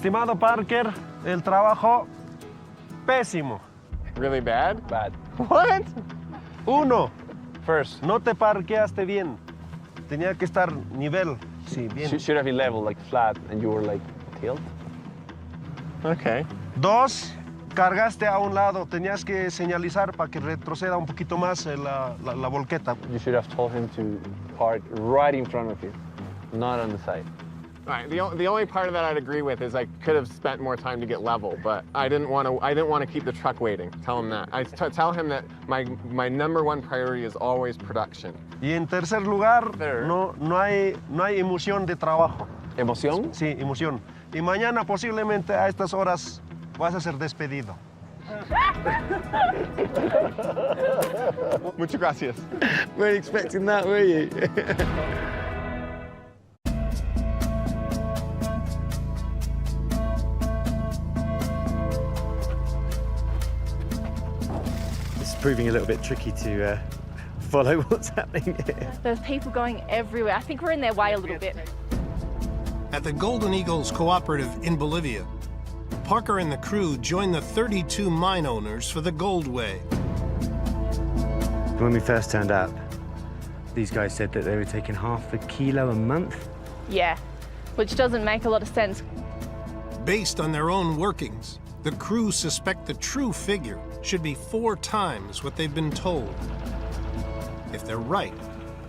Estimado Parker, el trabajo pésimo. Really bad? Bad. What? 1. First, No te parqueaste bien. Tenía que estar nivel. Sí, bien. should have been level, like flat, and you were like tilt. Okay. 2. Cargaste a un lado. Tenías que señalizar para que retroceda un poquito más la volqueta. You should have told him to park right in front of you, not on the side. All right. The only part of that I'd agree with is I could have spent more time to get level, but I didn't want to keep the truck waiting. Tell him that. Tell him that my number one priority is always production. Y en tercer lugar, Third. no hay emoción de trabajo. ¿Emoción? Sí, emoción. Y mañana posiblemente a estas horas vas a ser despedido. Muchas gracias. Weren't expecting that, were you? It's proving a little bit tricky to follow what's happening here. There's people going everywhere. I think we're in their way a little bit. At the Golden Eagles Cooperative in Bolivia, Parker and the crew joined the 32 mine owners for the Gold Way. When we first turned up, these guys said that they were taking half a kilo a month. Yeah, which doesn't make a lot of sense. Based on their own workings, the crew suspect the true figure should be 4 times what they've been told. If they're right,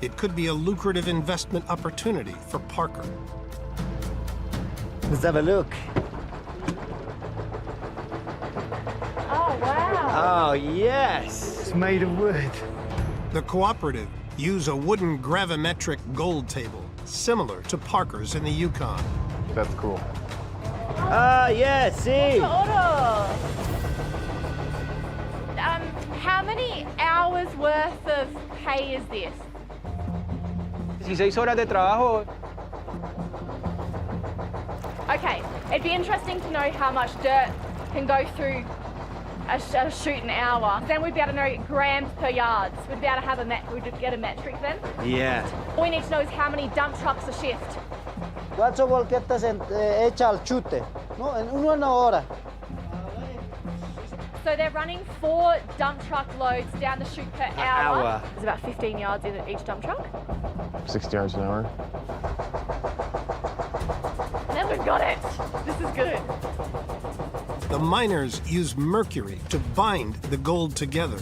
it could be a lucrative investment opportunity for Parker. Let's have a look. Oh, wow. Oh, yes! It's made of wood. The cooperative use a wooden gravimetric gold table, similar to Parker's in the Yukon. That's cool. Ah, yeah, see! How many hours worth of pay is this? 16 horas de trabajo. Okay, it'd be interesting to know how much dirt can go through a shoot an hour. Then we'd be able to know grams per yards. We'd be able to have we'd get a metric then. Yeah. All we need to know is how many dump trucks a shift. 4 volquetas hechas al chute, ¿no? En una hora. So they're running 4 dump truck loads down the chute per hour. There's about 15 yards in each dump truck. 60 yards an hour. Then we've got it. This is good. The miners use mercury to bind the gold together.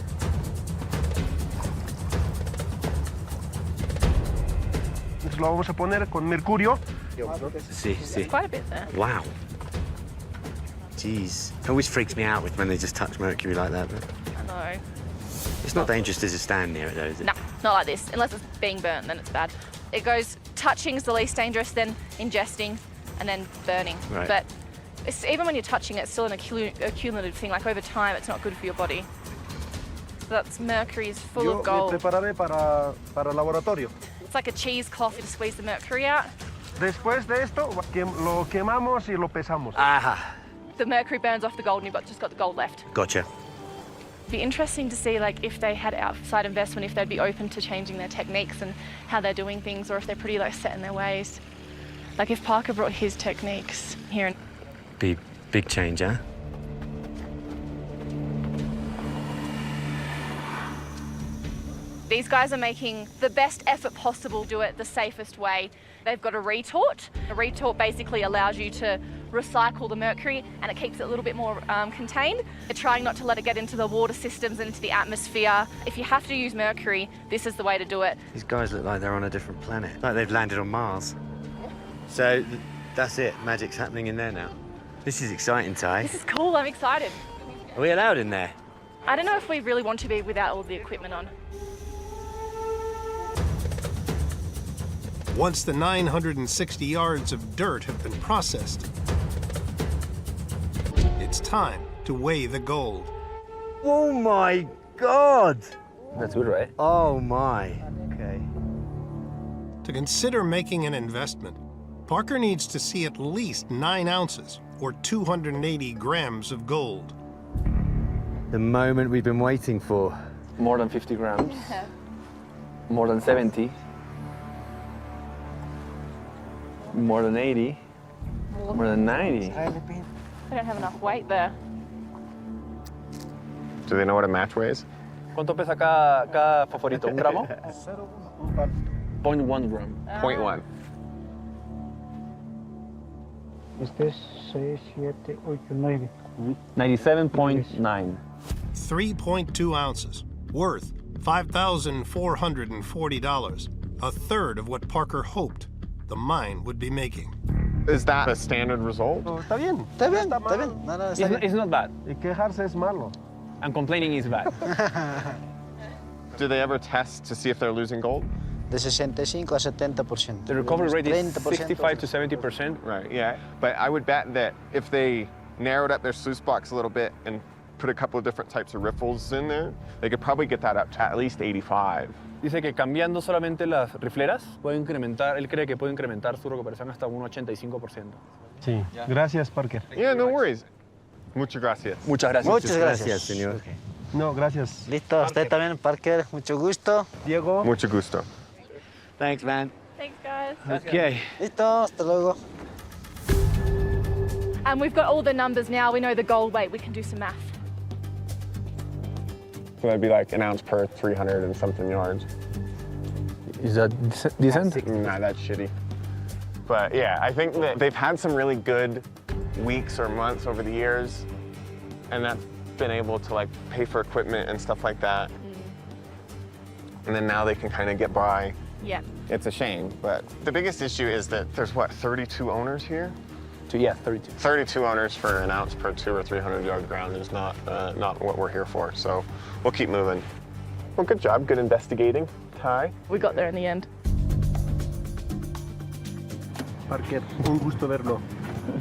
Entonces lo vamos a poner con mercurio. See, see. Quite a bit there. Wow. Jeez. It always freaks me out when they just touch mercury like that. But I know. it's not dangerous to just stand near it, though, is it? No, not like this. Unless it's being burnt, then it's bad. It goes, touching is the least dangerous, then ingesting, and then burning. Right. But even when you're touching it, it's still an accumulative thing. Like over time, it's not good for your body. So that's mercury is full Yo of me gold. prepararé para el laboratorio. It's like a cheesecloth to squeeze the mercury out. Después de esto, lo quemamos y lo pesamos. Aha. The mercury burns off the gold and you've just got the gold left. Gotcha. It'd be interesting to see like if they had outside investment, if they'd be open to changing their techniques and how they're doing things, or if they're pretty like set in their ways. Like if Parker brought his techniques here. Big change, huh? These guys are making the best effort possible to do it the safest way. They've got a retort. A retort basically allows you to recycle the mercury and it keeps it a little bit more contained. They're trying not to let it get into the water systems and into the atmosphere. If you have to use mercury, this is the way to do it. These guys look like they're on a different planet. Like they've landed on Mars. So that's it. Magic's happening in there now. This is exciting, Ty. This is cool, I'm excited. Are we allowed in there? I don't know if we really want to be without all the equipment on. Once the 960 yards of dirt have been processed, it's time to weigh the gold. Oh my God! That's good, right? Oh my. Okay. To consider making an investment, Parker needs to see at least 9 ounces, or 280 grams of gold. The moment we've been waiting for. More than 50 grams. More than 70. More than 80. look. More than 90. I don't have enough weight there. Do they know what a match weighs? ¿Cuánto pesa cada fosforito? ¿Un gramo? 0.1 gram. 0.1. Este es 6, 7, 8, 9. 97.9. 3.2 ounces, worth $5,440, a third of what Parker hoped the mine would be making. Is that a standard result? Está bien. Está bien, Está está mal. bien. No, no, está bien. It's not bad. Y quejarse es malo. And complaining is bad. Do they ever test to see if they're losing gold? De 65 a 70%. The recovery rate is 30%. 65 to 70%. Right, yeah. But I would bet that if they narrowed up their sluice box a little bit and put a couple of different types of riffles in there, they could probably get that up to at least 85. Dice que cambiando solamente las rifleras, puede incrementar, él cree que puede incrementar su recuperación hasta un 85%. Sí. Gracias, Parker. Yeah, no worries. Muchas gracias. Muchas gracias. Muchas gracias. señor. No, gracias. Listo, usted también, Parker. Mucho gusto. Diego. Mucho gusto. Thanks, man. Thanks, guys. Okay. Listo, hasta luego. And we've got all the numbers now. We know the gold weight. We can do some math. So that'd be like an ounce per 300 and something yards. Is that decent? Nah, that's shitty. But yeah, I think that they've had some really good weeks or months over the years, and that's been able to like pay for equipment and stuff like that. And then now they can kind of get by. Yeah. It's a shame, but the biggest issue is that there's what, 32 owners here? Yeah, 32. 32 owners for an ounce per 200 or 300 yard ground is not what we're here for. So we'll keep moving. Well, good job, good investigating, Ty. We got there in the end. Parker, un gusto verlo.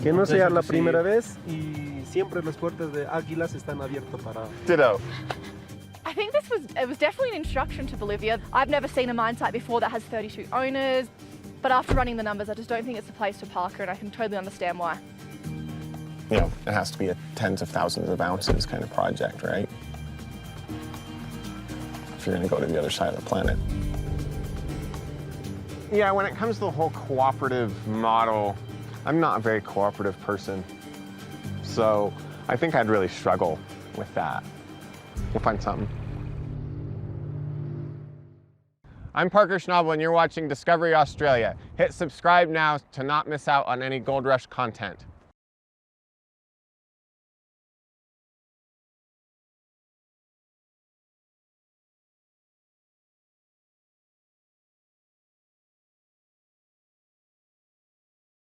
Que no sea la primera vez y siempre las puertas de Águilas están abiertas para... Ditto. I think it was definitely an introduction to Bolivia. I've never seen a mine site before that has 32 owners, but after running the numbers, I just don't think it's the place for Parker, and I can totally understand why. You know, it has to be a tens of thousands of ounces kind of project, right? If you're gonna go to the other side of the planet. Yeah, when it comes to the whole cooperative model, I'm not a very cooperative person. So I think I'd really struggle with that. We'll find something. I'm Parker Schnabel, and you're watching Discovery Australia. Hit subscribe now to not miss out on any Gold Rush content.